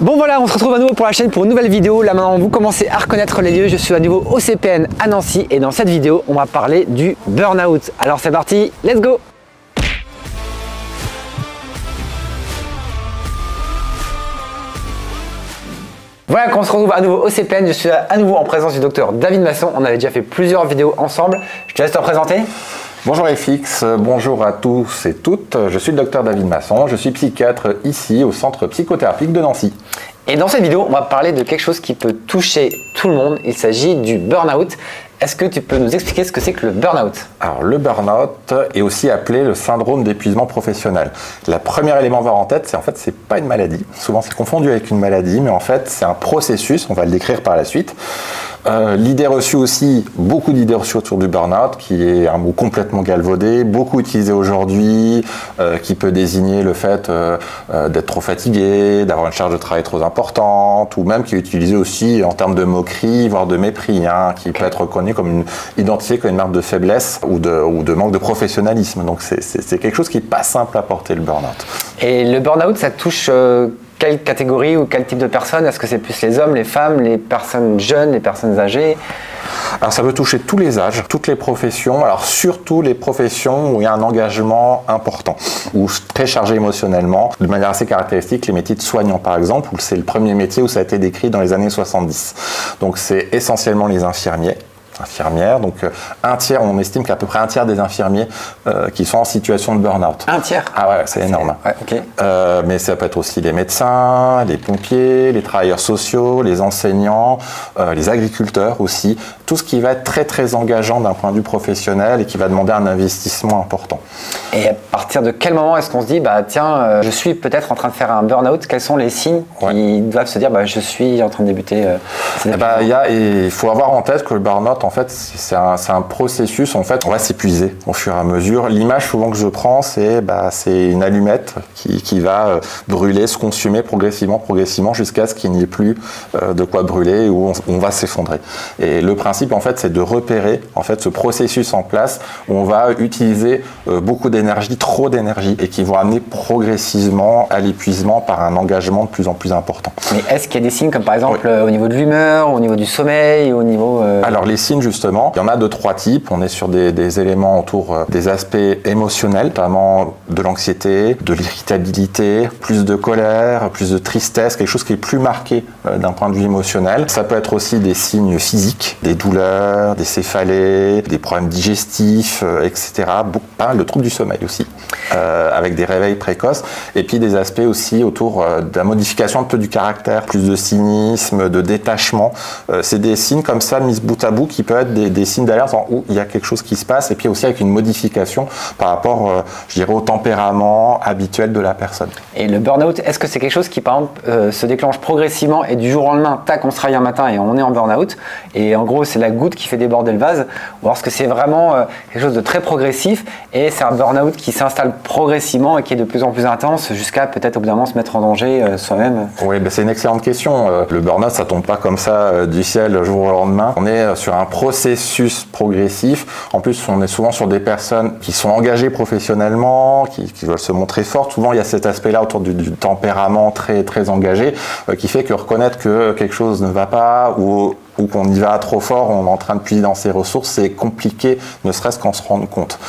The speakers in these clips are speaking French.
Bon voilà, on se retrouve à nouveau pour la chaîne pour une nouvelle vidéo. Là maintenant, vous commencez à reconnaître les lieux. Je suis à nouveau au CPN à Nancy et dans cette vidéo, on va parler du burn-out. Alors c'est parti, let's go! Voilà qu'on se retrouve à nouveau au CPN, je suis à nouveau en présence du docteur David Masson. On avait déjà fait plusieurs vidéos ensemble. Je te laisse te présenter. Bonjour FX, bonjour à tous et toutes. Je suis le docteur David Masson, je suis psychiatre ici au centre psychothérapique de Nancy. Et dans cette vidéo, on va parler de quelque chose qui peut toucher tout le monde. Il s'agit du burn-out. Est-ce que tu peux nous expliquer ce que c'est que le burn-out? Alors le burn-out est aussi appelé le syndrome d'épuisement professionnel. Le premier élément à avoir en tête, c'est pas une maladie. Souvent c'est confondu avec une maladie, mais en fait c'est un processus, on va le décrire par la suite. L'idée reçue aussi, beaucoup d'idées reçues autour du burn-out, qui est un mot complètement galvaudé, beaucoup utilisé aujourd'hui, qui peut désigner le fait d'être trop fatigué, d'avoir une charge de travail trop importante, ou même qui est utilisé aussi en termes de moquerie, voire de mépris, qui peut être reconnu comme identifié comme une marque de faiblesse ou de manque de professionnalisme. Donc c'est quelque chose qui n'est pas simple à porter, le burn-out. Et le burn-out, ça touche quelle catégorie ou quel type de personnes? Est-ce que c'est plus les hommes, les femmes, les personnes jeunes, les personnes âgées? Alors ça peut toucher tous les âges, toutes les professions, alors surtout les professions où il y a un engagement important, ou très chargé émotionnellement, de manière assez caractéristique, les métiers de soignants par exemple, où c'est le premier métier où ça a été décrit dans les années 70. Donc c'est essentiellement les infirmières, donc un tiers, on estime qu'à peu près un tiers des infirmiers qui sont en situation de burn-out. Un tiers? Ah ouais, c'est énorme. Ouais, okay. Mais ça peut être aussi les médecins, les pompiers, les travailleurs sociaux, les enseignants, les agriculteurs aussi, tout ce qui va être très très engageant d'un point de vue professionnel et qui va demander un investissement important. Et à partir de quel moment est-ce qu'on se dit, bah tiens, je suis peut-être en train de faire un burn-out? Quels sont les signes qui doivent se dire, bah je suis en train de débuter il faut avoir en tête que le burn-out, en fait, c'est un processus. En fait, on va s'épuiser au fur et à mesure. L'image souvent que je prends, c'est une allumette qui va brûler, se consumer progressivement jusqu'à ce qu'il n'y ait plus de quoi brûler, où on va s'effondrer. Et le principe, en fait, c'est de repérer ce processus en place où on va utiliser beaucoup d'énergie, trop d'énergie, et qui vont amener progressivement à l'épuisement par un engagement de plus en plus important. Mais est-ce qu'il y a des signes comme par exemple au niveau de l'humeur, au niveau du sommeil, au niveau... Alors les signes justement, il y en a de trois types. On est sur des éléments autour des aspects émotionnels, notamment de l'anxiété, de l'irritabilité, plus de colère, plus de tristesse, quelque chose qui est plus marqué d'un point de vue émotionnel. Ça peut être aussi des signes physiques, des douleurs, des céphalées, des problèmes digestifs, etc. Pas le trouble du sommeil aussi, avec des réveils précoces. Et puis des aspects aussi autour de la modification un peu du caractère, plus de cynisme, de détachement. C'est des signes comme ça, mis bout à bout, qui peuvent être des signes d'alerte où il y a quelque chose qui se passe, et puis aussi avec une modification par rapport, je dirais, au tempérament habituel de la personne. Et le burn-out, est-ce que c'est quelque chose qui, par exemple, se déclenche progressivement et du jour au lendemain, tac, on se réveille un matin et on est en burn-out, et en gros, c'est la goutte qui fait déborder le vase, ou est-ce que c'est vraiment quelque chose de très progressif, et c'est un burn-out qui s'installe progressivement et qui est de plus en plus intense, jusqu'à peut-être au bout d'un moment se mettre en danger soi-même? Oui, c'est une excellente question. Le burn-out, ça tombe pas comme ça du ciel le jour au lendemain. On est sur un processus progressif. En plus, on est souvent sur des personnes qui sont engagées professionnellement, qui veulent se montrer fortes. Souvent, il y a cet aspect-là autour du tempérament très, très engagé qui fait que reconnaître que quelque chose ne va pas ou qu'on y va trop fort, on est en train de puiser dans ses ressources, c'est compliqué, ne serait-ce qu'en se rendre compte.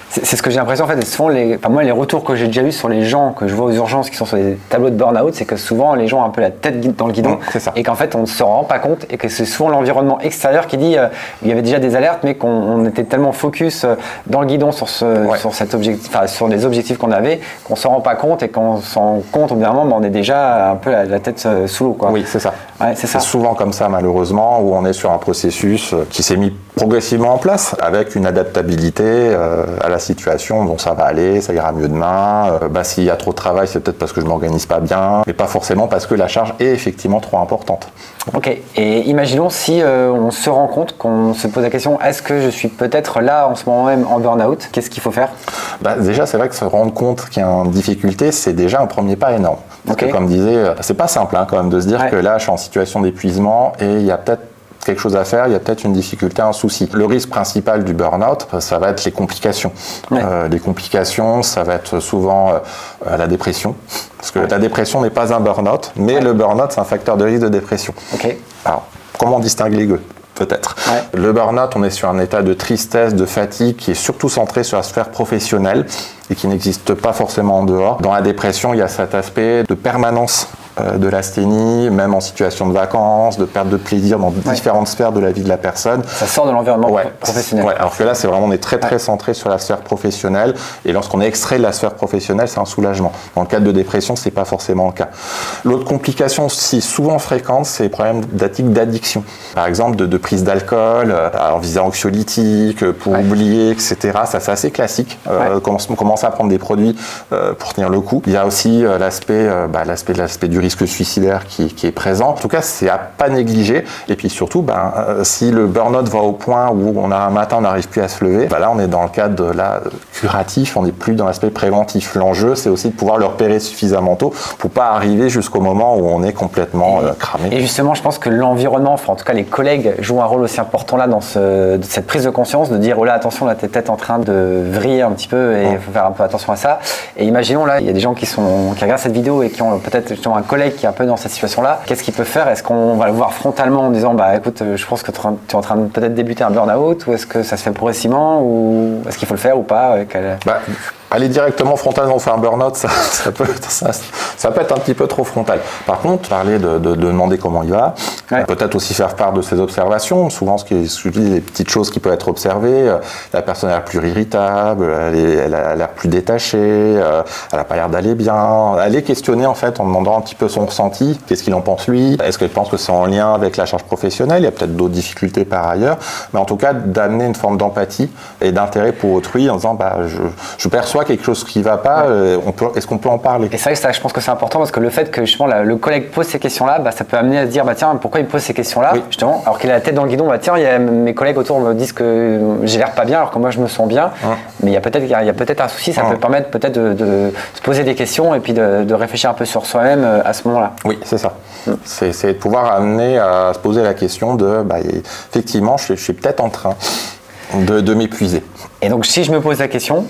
C'est ce que j'ai l'impression, en fait, souvent moi, les retours que j'ai déjà eu sur les gens que je vois aux urgences qui sont sur des tableaux de burn-out, c'est que souvent les gens ont un peu la tête dans le guidon, et qu'en fait on ne se rend pas compte, et que c'est souvent l'environnement extérieur qui dit il y avait déjà des alertes, mais qu'on était tellement focus dans le guidon sur cet objectif, sur les objectifs qu'on avait, qu'on ne s'en rend pas compte, et qu'on s'en rend compte au bout d'un moment, on est déjà un peu la tête sous l'eau, quoi. Oui, c'est ça. Ouais, c'est souvent comme ça, malheureusement, où on est sur un processus qui s'est mis progressivement en place avec une adaptabilité à la situation. Bon, ça va aller, ça ira mieux demain. S'il y a trop de travail, c'est peut-être parce que je ne m'organise pas bien, mais pas forcément parce que la charge est effectivement trop importante. Ok, et imaginons si on se rend compte, qu'on se pose la question, est-ce que je suis peut-être là en ce moment même en burn-out? Qu'est-ce qu'il faut faire? Déjà, c'est vrai que se rendre compte qu'il y a une difficulté, c'est déjà un premier pas énorme. Parce que, comme disait, c'est pas simple quand même de se dire que là, je suis en situation d'épuisement et il y a peut-être quelque chose à faire, il y a peut-être une difficulté, un souci. Le risque principal du burn-out, ça va être les complications. Ouais. Les complications, ça va être souvent la dépression. Parce que la dépression n'est pas un burn-out, mais le burn-out, c'est un facteur de risque de dépression. Okay. Alors, comment distinguer les deux ? Peut-être. Ouais. Le burn-out, on est sur un état de tristesse, de fatigue qui est surtout centré sur la sphère professionnelle et qui n'existe pas forcément en dehors. Dans la dépression, il y a cet aspect de permanence de l'asthénie, même en situation de vacances, de perte de plaisir dans différentes sphères de la vie de la personne. Ça sort de l'environnement professionnel. Ouais, alors que là, c'est vraiment, on est très centré sur la sphère professionnelle, et lorsqu'on est extrait de la sphère professionnelle, c'est un soulagement. Dans le cadre de dépression, c'est pas forcément le cas. L'autre complication aussi souvent fréquente, c'est les problèmes d'addiction. Par exemple, de prise d'alcool, en visant anxiolytique, pour oublier, etc. Ça, c'est assez classique. Commencer à prendre des produits pour tenir le coup. Il y a aussi l'aspect du risque suicidaire qui est présent. En tout cas, c'est à pas négliger. Et puis surtout, si le burn-out va au point où un matin, on n'arrive plus à se lever, là, on est dans le cadre de curatif, on n'est plus dans l'aspect préventif. L'enjeu, c'est aussi de pouvoir le repérer suffisamment tôt pour pas arriver jusqu'au moment où on est complètement cramé. Et justement, je pense que l'environnement, enfin en tout cas les collègues, jouent un rôle aussi important là dans cette prise de conscience, de dire oh là attention, là t'es peut-être en train de vriller un petit peu et il faut faire un peu attention à ça. Et imaginons là, il y a des gens qui regardent cette vidéo et qui ont peut-être justement un collègue qui est un peu dans cette situation-là. Qu'est-ce qu'il peut faire? Est-ce qu'on va le voir frontalement en disant écoute, je pense que tu es en train de peut-être débuter un burn-out, ou est-ce que ça se fait progressivement, ou est-ce qu'il faut le faire ou pas? Aller directement frontalement faire un burn-out, ça peut être un petit peu trop frontal. Par contre, parler de demander comment il va, peut-être aussi faire part de ses observations. Souvent, ce qui est les petites choses qui peuvent être observées, la personne a l'air plus irritable, elle a l'air plus détachée, elle n'a pas l'air d'aller bien. Aller questionner en fait en demandant un petit peu son ressenti, qu'est-ce qu'il en pense lui, est-ce qu'elle pense que c'est en lien avec la charge professionnelle, il y a peut-être d'autres difficultés par ailleurs, mais en tout cas d'amener une forme d'empathie et d'intérêt pour autrui en disant je perçois quelque chose qui ne va pas, est-ce qu'on peut en parler? Et c'est vrai que ça, je pense que c'est important parce que le fait que justement le collègue pose ces questions-là, ça peut amener à se dire tiens, pourquoi il me pose ces questions-là justement, alors qu'il a la tête dans le guidon, tiens, il y a mes collègues autour me disent que j'ai l'air pas bien alors que moi je me sens bien, mais il y a peut-être un souci, ça peut permettre peut-être de se poser des questions et puis de réfléchir un peu sur soi-même à ce moment-là. Oui, c'est ça. C'est de pouvoir amener à se poser la question de effectivement, je suis peut-être en train de m'épuiser. Et donc si je me pose la question,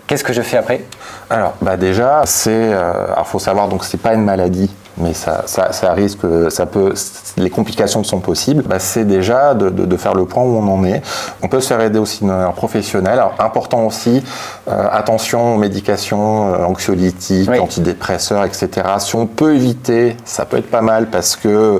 qu'est-ce que je fais après? Alors, déjà, faut savoir, donc c'est pas une maladie, mais ça risque, les complications sont possibles. C'est déjà de faire le point où on en est. On peut se faire aider aussi d'un professionnel. Alors, important aussi, attention aux médications anxiolytiques, antidépresseurs, etc. Si on peut éviter, ça peut être pas mal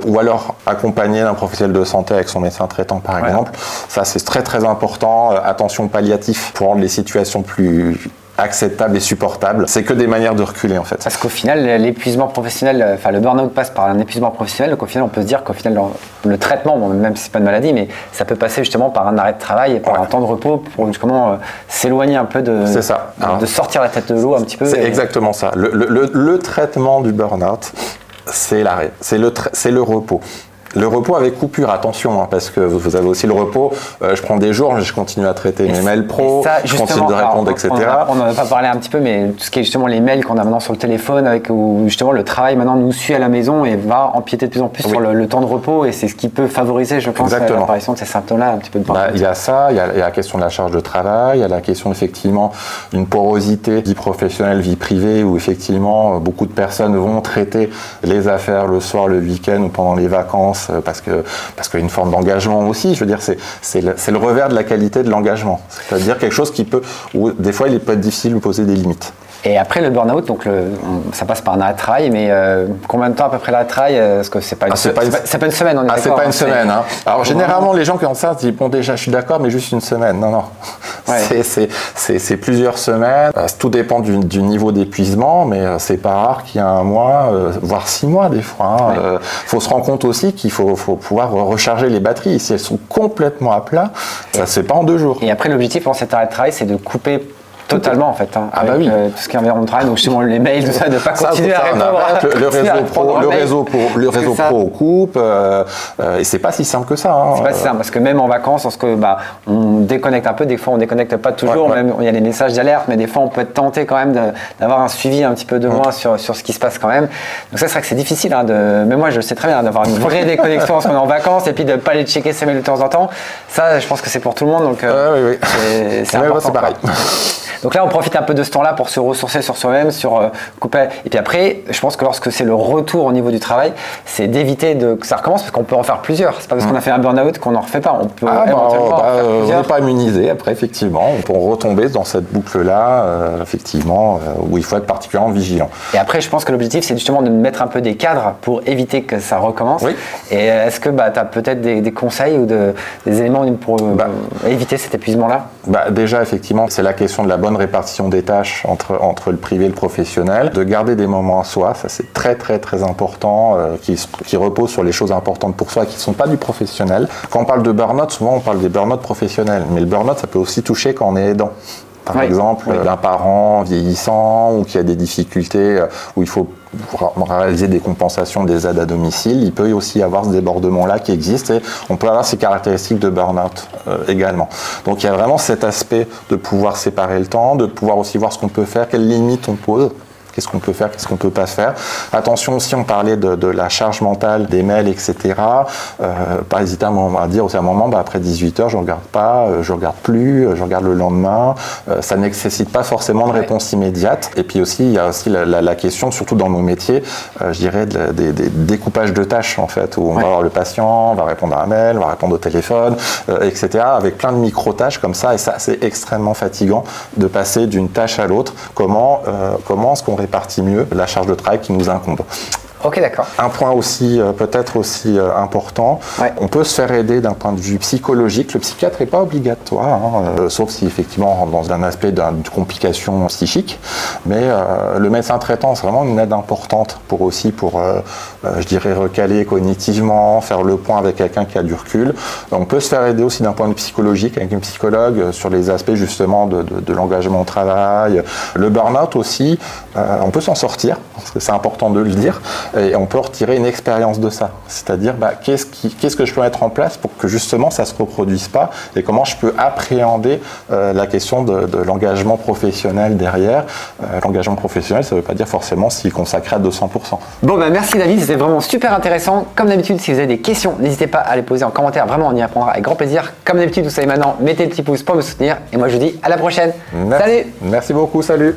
ou alors accompagner d'un professionnel de santé avec son médecin traitant, par exemple. Ça, c'est très très important. Attention palliatif pour rendre les situations plus acceptable et supportable, c'est que des manières de reculer en fait. Parce qu'au final, l'épuisement professionnel, le burn-out passe par un épuisement professionnel, donc au final on peut se dire qu'au final le traitement, même si c'est pas une maladie, mais ça peut passer justement par un arrêt de travail et par un temps de repos pour justement s'éloigner un peu de sortir la tête de l'eau un petit peu. C'est exactement ça. Le traitement du burn-out, c'est l'arrêt, c'est le repos. Le repos avec coupure, attention, parce que vous avez aussi le repos, je prends des jours, je continue à traiter mes mails pro, je continue de répondre, etc. On en a pas parlé un petit peu, mais tout ce qui est justement les mails qu'on a maintenant sur le téléphone, où justement le travail maintenant nous suit à la maison et va empiéter de plus en plus sur le temps de repos, et c'est ce qui peut favoriser, je pense, l'apparition de ces symptômes-là un petit peu de burn-out. Il y a ça, il y a la question de la charge de travail, il y a la question effectivement d'une porosité vie professionnelle, vie privée, où effectivement beaucoup de personnes vont traiter les affaires le soir, le week-end ou pendant les vacances, parce qu'il y a une forme d'engagement aussi. Je veux dire, c'est le revers de la qualité de l'engagement. C'est-à-dire quelque chose où des fois il peut être difficile de poser des limites. Et après le burn-out, donc ça passe par un arrêt de travail, mais combien de temps à peu près l'arrêt de travail? Est-ce que c'est pas une semaine? C'est pas une semaine. Alors généralement les gens qui ont ça se disent déjà je suis d'accord, mais juste une semaine. Non. C'est plusieurs semaines. Tout dépend du niveau d'épuisement, mais c'est pas rare qu'il y ait 1 mois, voire 6 mois des fois. Faut se rendre compte aussi qu'il faut pouvoir recharger les batteries. Si elles sont complètement à plat, ça se fait pas en 2 jours. Et après l'objectif dans cet arrêt de travail, c'est de couper Totalement en fait. Hein, ah bah oui. Tout ce qui est environnement de travail, donc justement les mails, tout ça, de pas continuer à répondre. Le réseau pro coupe, et c'est pas si simple que ça. Hein. C'est pas si simple parce que même en vacances, lorsque on déconnecte un peu, des fois on déconnecte pas toujours, même il y a les messages d'alerte, mais des fois on peut être tenté quand même d'avoir un suivi un petit peu de loin sur ce qui se passe quand même. Donc ça c'est vrai que c'est difficile, hein, mais moi je sais très bien d'avoir une vraie déconnexion lorsqu'on est en vacances et puis de ne pas aller checker ses mails de temps en temps. Ça je pense que c'est pour tout le monde, donc oui. c'est important. C'est pareil. Donc là, on profite un peu de ce temps-là pour se ressourcer sur soi-même, sur couper. Et puis après, je pense que lorsque c'est le retour au niveau du travail, c'est d'éviter que ça recommence parce qu'on peut en faire plusieurs. C'est pas parce qu'on a fait un burn-out qu'on n'en refait pas. On peut éventuellement on n'est pas immunisé. Après, effectivement, on peut retomber dans cette boucle-là, effectivement, où il faut être particulièrement vigilant. Et après, je pense que l'objectif, c'est justement de mettre un peu des cadres pour éviter que ça recommence. Oui. Et est-ce que tu as peut-être des conseils ou des éléments pour éviter cet épuisement-là? Déjà, effectivement, c'est la question de la bonne répartition des tâches entre le privé et le professionnel, de garder des moments à soi, ça c'est très très très important, qui repose sur les choses importantes pour soi, qui ne sont pas du professionnel. Quand on parle de burn-out, souvent on parle des burn-out professionnels, mais le burn-out ça peut aussi toucher quand on est aidant. Par exemple, d'un parent vieillissant ou qui a des difficultés où il faut réaliser des compensations, des aides à domicile, il peut aussi y avoir ce débordement-là qui existe et on peut avoir ces caractéristiques de burn-out également. Donc il y a vraiment cet aspect de pouvoir séparer le temps, de pouvoir aussi voir ce qu'on peut faire, quelles limites on pose. Qu'est-ce qu'on peut faire, qu'est-ce qu'on ne peut pas faire. Attention aussi, on parlait de la charge mentale, des mails, etc. Pas hésiter à dire aussi à un moment, après 18h, je ne regarde pas, je ne regarde plus, je regarde le lendemain. Ça ne nécessite pas forcément de réponse immédiate. Et puis aussi, il y a aussi la question, surtout dans nos métiers, je dirais, des découpages de tâches, en fait, où on va voir le patient, on va répondre à un mail, on va répondre au téléphone, etc. Avec plein de micro-tâches comme ça. Et ça, c'est extrêmement fatigant de passer d'une tâche à l'autre. Comment est-ce qu'on répartit mieux la charge de travail qui nous incombe. Ok, d'accord. Un point aussi, peut-être aussi important, on peut se faire aider d'un point de vue psychologique. Le psychiatre n'est pas obligatoire, hein, sauf si effectivement on rentre dans un aspect d'une complication psychique. Mais le médecin traitant, c'est vraiment une aide importante pour je dirais, recaler cognitivement, faire le point avec quelqu'un qui a du recul. On peut se faire aider aussi d'un point de vue psychologique avec une psychologue sur les aspects justement de l'engagement au travail. Le burn-out aussi, on peut s'en sortir, parce que c'est important de le dire. Et on peut retirer une expérience de ça. C'est-à-dire, qu'est-ce que je peux mettre en place pour que justement ça ne se reproduise pas et comment je peux appréhender la question de l'engagement professionnel derrière. L'engagement professionnel, ça ne veut pas dire forcément s'y consacrer à 200%. Bon, merci David, c'était vraiment super intéressant. Comme d'habitude, si vous avez des questions, n'hésitez pas à les poser en commentaire. Vraiment, on y répondra avec grand plaisir. Comme d'habitude, vous savez maintenant, mettez le petit pouce pour me soutenir. Et moi, je vous dis à la prochaine. Salut! Merci beaucoup, salut!